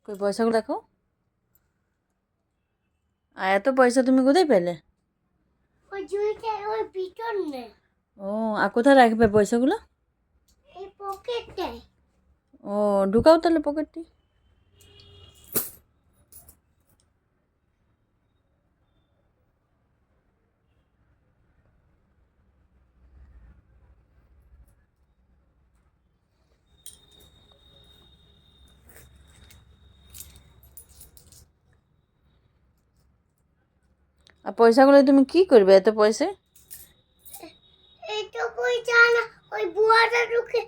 কই পয়সাগুলো দেখো। আর এত পয়সা তুমি কোথায় পেলে? ওই জুইটা ওই ভিতরে। ও, আর কোথায় রাখবে পয়সাগুলো? এই পকেটে। ও, ঢুকাও তাহলে পকেটটি। আর পয়সাগুলো তুমি কি করবে এত পয়সা? এই তো পয়সা না, ওই বুয়াদারুটাকে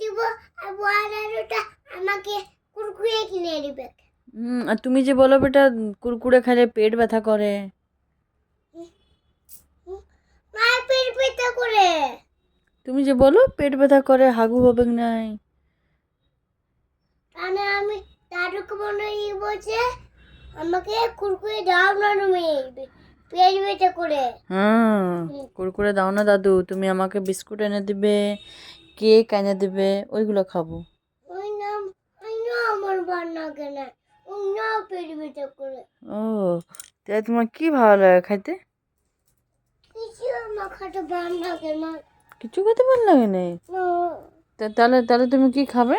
দিব, আর বুয়াদারুটা আমাকে কুরকুরে কিনে দিবে। আর তুমি যে বলো বেটা কুরকুরে খেলে পেট ব্যথা করে। মা পেট ব্যথা করে। তুমি যে বলো পেট ব্যথা করে, হাগু হবে নাই। তাহলে আমি দাদুকে মনে বলছে আমাকে কুরকুরে দাও না তুমি, পেট ব্যথা করে। কুরকুরে দাও না দাদু, তুমি আমাকে বিস্কুট এনে দিবে, কেক এনে দিবে, ওইগুলো খাবো। ওই না আমার বান্না কেনা, ওই না পেট ব্যথা করে। ও, তাই তোমার কি ভালো লাগে খাইতে? কিছু আমার খাতে বান্না কেনা। কিছু খেতে ভালো লাগে নাই? তাহলে তাহলে তুমি কি খাবে?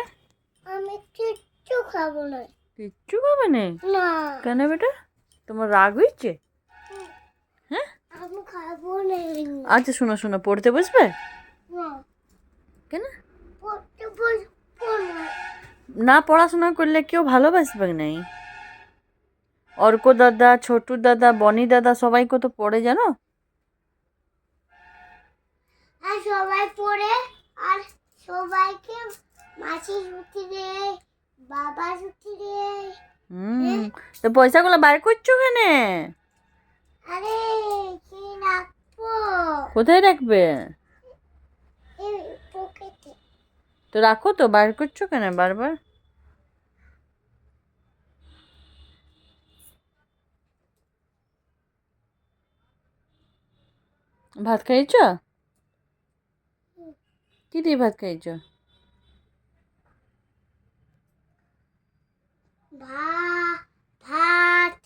আমি কিচ্ছু খাবো না। কিচ্ছু খাবে না? না কেন বেটা, তোমার রাগ হয়েছে? হ্যাঁ, আমি খাবো না। আচ্ছা শোনো শোনো, পড়তে বসবে? না কেন? পড়তে বসবো না। না পড়াশোনা করলে কেউ ভালোবাসবে নাই। অর্ক দাদা, ছোটু দাদা, বনি দাদা সবাই কত পড়ে জানো? আর সবাই পড়ে, আর সবাইকে মাসি ছুটি দেয়, বাবা ছুটি দেয়। তো পয়সাগুলো বার করছো কেন? আরে কি রাখবো? কোথায় রাখবে? এই পকেটে। তো রাখো, তো বার করছো কেন বারবার? ভাত খাইছ? কি দিয়ে ভাত খাইছ? ভাত,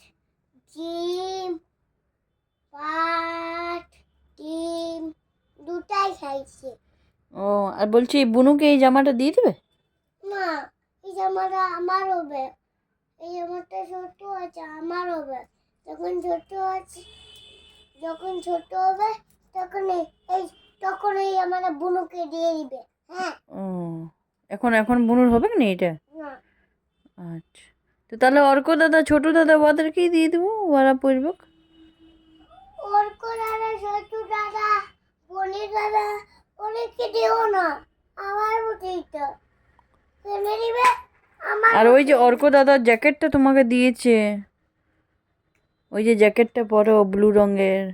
ডিম, ভাত, ডিম দুটাই খাইছে। ও, আর বলছি বুনুকে এই জামাটা দিয়ে দেবে? না, এই জামাটা আমার হবে। এই জামাটা ছোট আছে, আমার হবে। যখন ছোট আছে, যখন ছোট হবে তখন তখন এই আমার বুনুকে দিয়ে দিবে। হ্যাঁ। ও, এখন এখন বুনুর হবে না এটা? না, আচ্ছা, তো তাহলে অর্ক দাদা, ছোটু দাদা ওদেরকেই দিয়ে দেবো, ওরা পড়বে। অর্ক দাদা, ছোট দাদা, বনি দাদা ওদেরকে দিও না, আমার বুঝিটা কিনে দিবে। আমার আর ওই যে অর্ক দাদার জ্যাকেটটা তোমাকে দিয়েছে, ওই যে জ্যাকেটটা পরো ব্লু রঙের,